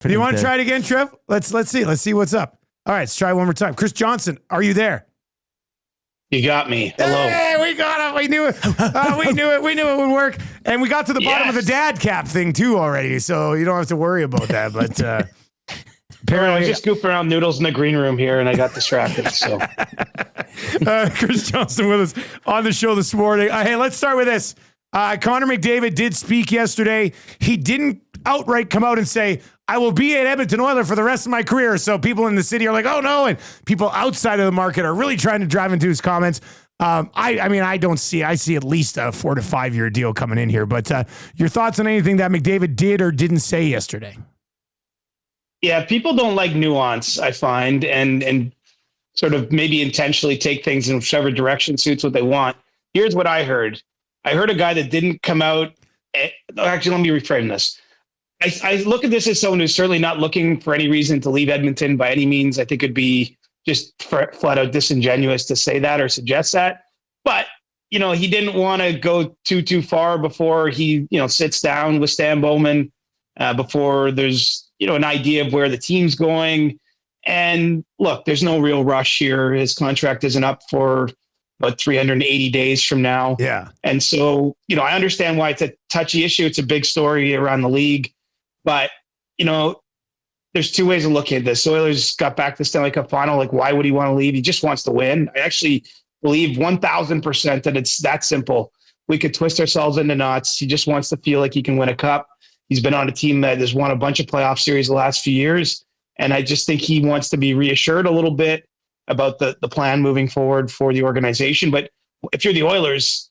Do you want to try it again, Trev? Let's see. Let's see what's up. All right, let's try one more time. Chris Johnston, are you there? You got me. Hello. Hey, we got it. We knew it. We knew it. We knew it would work. And we got to the bottom of the dad cap thing too already, so you don't have to worry about that. But apparently, I was just goofing around noodles in the green room here, and I got distracted. So, Chris Johnston with us on the show this morning. Hey, let's start with this. Connor McDavid did speak yesterday. He didn't outright come out and say, I will be at Edmonton Oilers for the rest of my career. So people in the city are like, oh no. And people outside of the market are really trying to drive into his comments. I see at least a 4 to 5 year deal coming in here, but your thoughts on anything that McDavid did or didn't say yesterday? Yeah, people don't like nuance, I find, and sort of maybe intentionally take things in whichever direction suits what they want. Here's what I heard. I heard a guy that didn't come out. Actually, let me reframe this. I look at this as someone who's certainly not looking for any reason to leave Edmonton by any means. I think it'd be just flat out disingenuous to say that or suggest that. But, he didn't want to go too far before he, sits down with Stan Bowman, before there's, an idea of where the team's going. And look, there's no real rush here. His contract isn't up for about 380 days from now. Yeah. And so, I understand why it's a touchy issue. It's a big story around the league. But, there's two ways of looking at this. Oilers got back to the Stanley Cup final. Like, why would he want to leave? He just wants to win. I actually believe 1,000% that it's that simple. We could twist ourselves into knots. He just wants to feel like he can win a cup. He's been on a team that has won a bunch of playoff series the last few years. And I just think he wants to be reassured a little bit about the plan moving forward for the organization. But if you're the Oilers,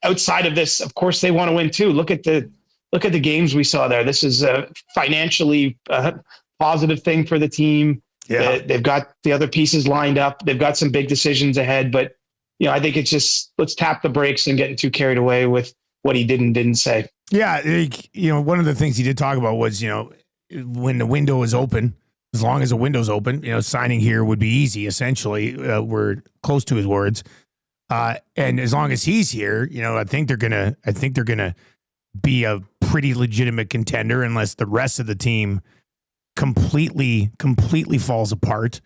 outside of this, of course, they want to win too. Look at the games we saw there. This is a financially positive thing for the team. Yeah. They've got the other pieces lined up. They've got some big decisions ahead, but I think it's just, let's tap the brakes and getting too carried away with what he didn't say. Yeah. One of the things he did talk about was, when the window is open, as long as the window's open, signing here would be easy. Essentially, we're close to his words. And as long as he's here, I think they're gonna be a pretty legitimate contender unless the rest of the team completely falls apart.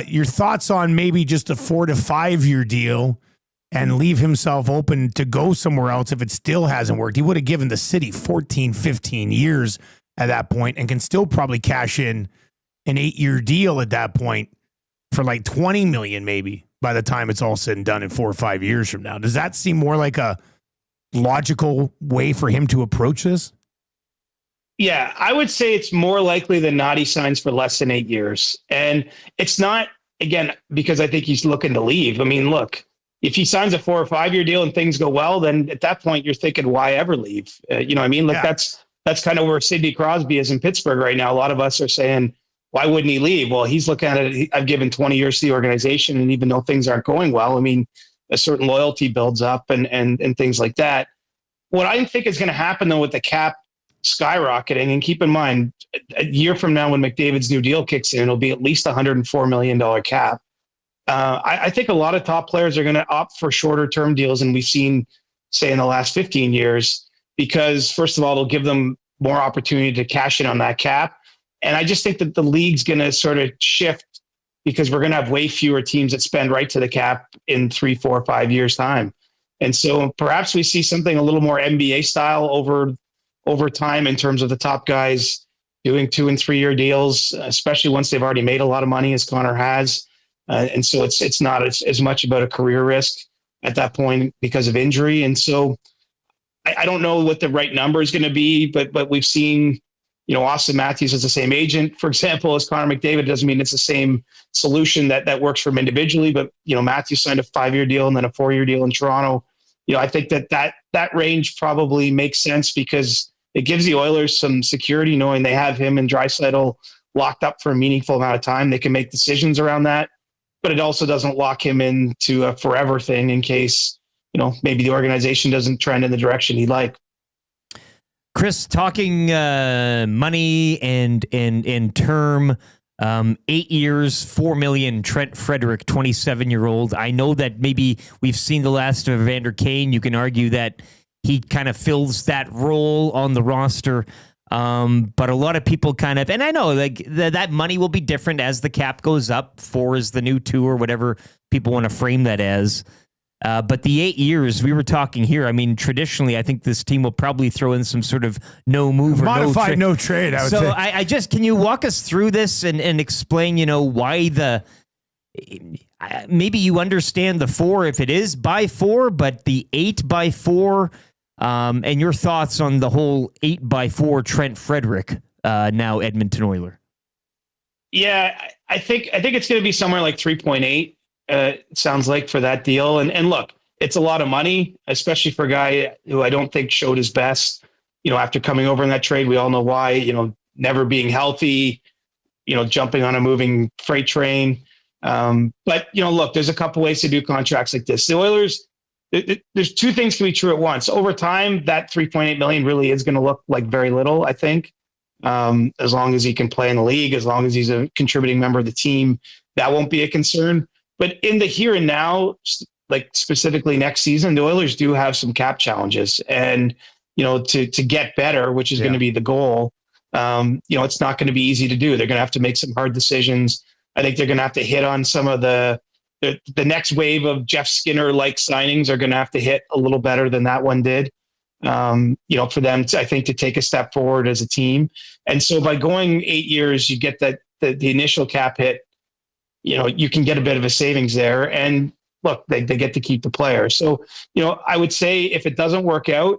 Your thoughts on maybe just a 4 to 5 year deal and leave himself open to go somewhere else if it still hasn't worked? He would have given the city 14, 15 years at that point and can still probably cash in an 8 year deal at that point for like 20 million maybe by the time it's all said and done in 4 or 5 years from now. Does that seem more like a logical way for him to approach this? Yeah, I would say it's more likely than not he signs for less than 8 years. And it's not, again, because I think he's looking to leave. Look, if he signs a 4 or 5 year deal and things go well, then at that point you're thinking, why ever leave? That's kind of where Sidney Crosby is in Pittsburgh right now. A lot of us are saying, why wouldn't he leave? Well, he's looking at it. I've given 20 years to the organization. And even though things aren't going well, a certain loyalty builds up and things like that. What I think is going to happen, though, with the cap skyrocketing, and keep in mind, a year from now when McDavid's new deal kicks in, it'll be at least $104 million cap. I think a lot of top players are going to opt for shorter term deals than we've seen, say, in the last 15 years, because, first of all, it'll give them more opportunity to cash in on that cap. And I just think that the league's going to sort of shift because we're going to have way fewer teams that spend right to the cap in 3, 4, 5 years' time. And so perhaps we see something a little more NBA style over time in terms of the top guys doing 2 and 3 year deals, especially once they've already made a lot of money, as Connor has. And so it's not as much about a career risk at that point because of injury. And so I don't know what the right number is going to be, but we've seen, Austin Matthews is the same agent, for example, as Connor McDavid. It doesn't mean it's the same solution that works for him individually, but, Matthews signed a 5 year deal and then a 4 year deal in Toronto. I think that range probably makes sense because it gives the Oilers some security knowing they have him and Draisaitl locked up for a meaningful amount of time. They can make decisions around that, but it also doesn't lock him into a forever thing in case, maybe the organization doesn't trend in the direction he'd like. Chris, talking money and term, 8 years, $4 million, Trent Frederic, 27-year-old. I know that maybe we've seen the last of Evander Kane. You can argue that he kind of fills that role on the roster. But a lot of people kind of, and I know like that money will be different as the cap goes up. 4 is the new 2 or whatever people want to frame that as. But the 8 years we were talking here, I mean, traditionally, I think this team will probably throw in some sort of no move or modified no trade. I would say. I just, can you walk us through this and explain, why maybe you understand the 4 if it is by 4, but the 8 by 4, and your thoughts on the whole 8 by 4 Trent Frederic, now Edmonton Oiler. Yeah, I think it's going to be somewhere like 3.8. It sounds like for that deal. And look, it's a lot of money, especially for a guy who I don't think showed his best, after coming over in that trade. We all know why, never being healthy, jumping on a moving freight train. But look, there's a couple ways to do contracts like this. The Oilers, there's 2 things can be true at once. Over time, that $3.8 million really is going to look like very little, I think. As long as he can play in the league, as long as he's a contributing member of the team, that won't be a concern. But in the here and now, like specifically next season, the Oilers do have some cap challenges, and to get better, which is going to be the goal. It's not going to be easy to do. They're going to have to make some hard decisions. I think they're going to have to hit on some of the next wave of Jeff Skinner like signings are going to have to hit a little better than that one did. For them to, I think, to take a step forward as a team. And so by going 8 years, you get that the initial cap hit. You can get a bit of a savings there, and look, they get to keep the player. So, I would say if it doesn't work out,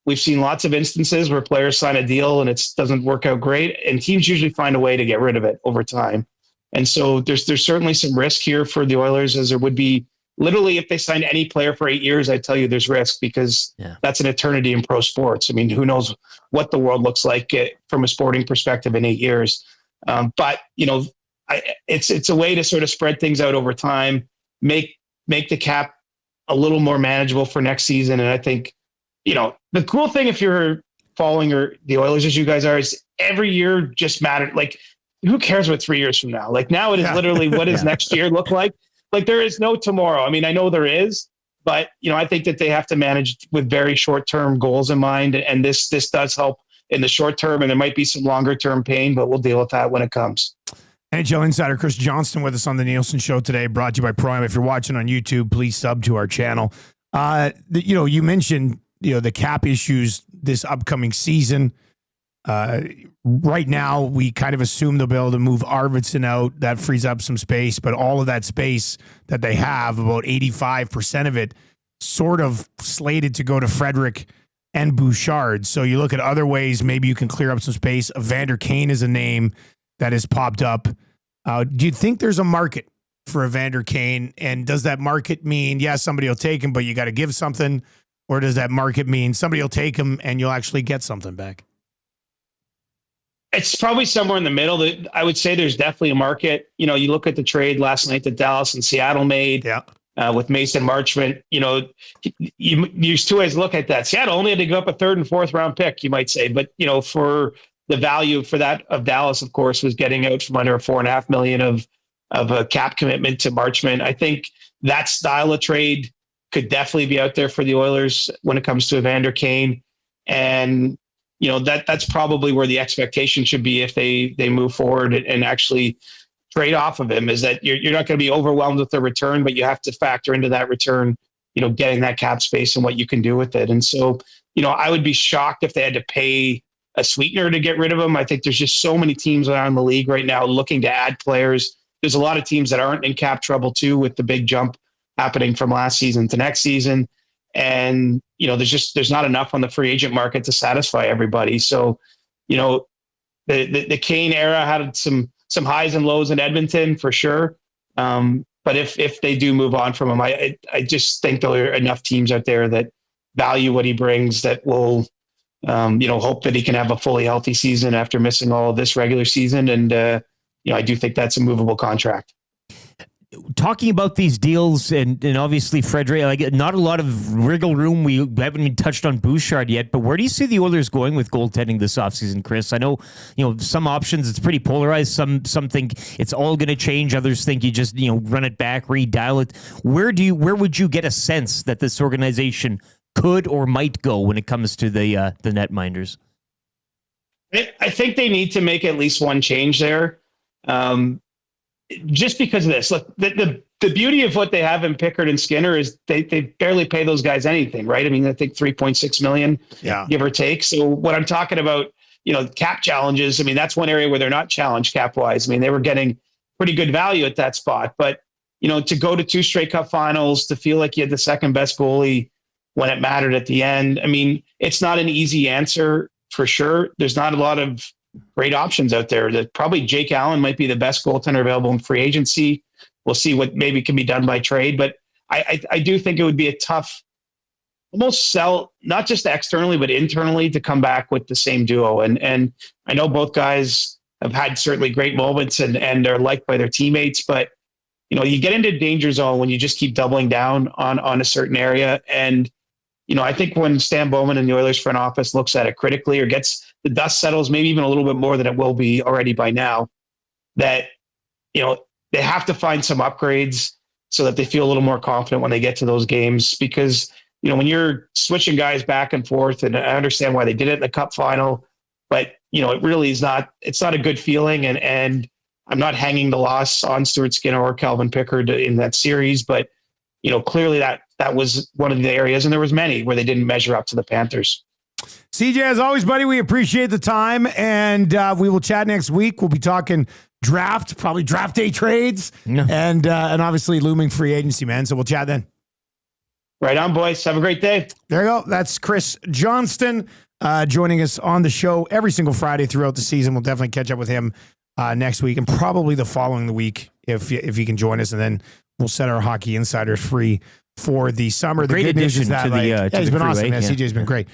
we've seen lots of instances where players sign a deal and it doesn't work out great, and teams usually find a way to get rid of it over time. And so there's certainly some risk here for the Oilers, as there would be literally if they signed any player for 8 years. I tell you, there's risk, because that's an eternity in pro sports. I mean, who knows what the world looks like from a sporting perspective in 8 years. But it's a way to sort of spread things out over time, make the cap a little more manageable for next season. And I think, the cool thing, if you're following the Oilers as you guys are, is every year just matters. Like, who cares what 3 years from now? Like, now it is literally what does next year look like? Like, there is no tomorrow. I mean, I know there is, but I think that they have to manage with very short-term goals in mind. And this does help in the short term, and there might be some longer-term pain, but we'll deal with that when it comes. NHL insider Chris Johnston with us on the Nielsen Show today, brought to you by Prime. If you're watching on YouTube, please sub to our channel. You mentioned the cap issues this upcoming season. Right now, we kind of assume they'll be able to move Arvidsson out. That frees up some space, but all of that space that they have, about 85% of it, sort of slated to go to Frederic and Bouchard. So you look at other ways, maybe you can clear up some space. Evander Kane is a name that has popped up. Do you think there's a market for Evander Kane? And does that market mean, somebody will take him, but you got to give something? Or does that market mean somebody will take him and you'll actually get something back? It's probably somewhere in the middle. I would say there's definitely a market. You look at the trade last night that Dallas and Seattle made with Mason Marchment. There's 2 ways to look at that. Seattle only had to give up a 3rd and 4th round pick, you might say. But, for the value for that of Dallas, of course, was getting out from under $4.5 million of a cap commitment to Marchment. I think that style of trade could definitely be out there for the Oilers when it comes to Evander Kane. And, that's probably where the expectation should be if they move forward and actually trade off of him, is that you're not going to be overwhelmed with the return, but you have to factor into that return, getting that cap space and what you can do with it. And so, I would be shocked if they had to pay a sweetener to get rid of him. I think there's just so many teams around the league right now looking to add players. There's a lot of teams that aren't in cap trouble too, with the big jump happening from last season to next season. And, there's not enough on the free agent market to satisfy everybody. So, the Kane era had some highs and lows in Edmonton for sure. But if they do move on from him, I just think there are enough teams out there that value what he brings that will, hope that he can have a fully healthy season after missing all of this regular season. And, I do think that's a movable contract. Talking about these deals and obviously Frederic, like, not a lot of wriggle room. We haven't even touched on Bouchard yet, but where do you see the Oilers going with goaltending this offseason, Chris? I know, some options, it's pretty polarized. Some think it's all going to change. Others think you just, run it back, redial it. Where would you get a sense that this organization could or might go when it comes to the netminders? I think they need to make at least one change there. Just because of this. Look, the beauty of what they have in Pickard and Skinner is they barely pay those guys anything, right? I mean, I think $3.6 million, give or take. So what I'm talking about, cap challenges, I mean, that's one area where they're not challenged cap wise. I mean, they were getting pretty good value at that spot, but to go to 2 straight cup finals, to feel like you had the second best goalie when it mattered at the end. I mean, it's not an easy answer for sure. There's not a lot of great options out there. That probably Jake Allen might be the best goaltender available in free agency. We'll see what maybe can be done by trade, but I do think it would be a tough, almost sell, not just externally, but internally to come back with the same duo. And I know both guys have had certainly great moments and are liked by their teammates, but you get into danger zone when you just keep doubling down on a certain area. And, I think when Stan Bowman and the Oilers front office looks at it critically or gets the dust settles, maybe even a little bit more than it will be already by now, that, they have to find some upgrades so that they feel a little more confident when they get to those games. Because, when you're switching guys back and forth, and I understand why they did it in the cup final, but, it really is not, it's not a good feeling. And I'm not hanging the loss on Stuart Skinner or Calvin Pickard in that series, but, clearly that was one of the areas, and there was many where they didn't measure up to the Panthers. CJ, as always, buddy, we appreciate the time, and we will chat next week. We'll be talking draft, probably draft day trades, and obviously looming free agency, man. So we'll chat then. Right on, boys. Have a great day. There you go. That's Chris Johnston joining us on the show every single Friday throughout the season. We'll definitely catch up with him next week and probably the following week if he can join us, and then we'll set our hockey insiders free for the summer. The Great good news is addition that to the he's been crew, awesome. eh? CJ's been great.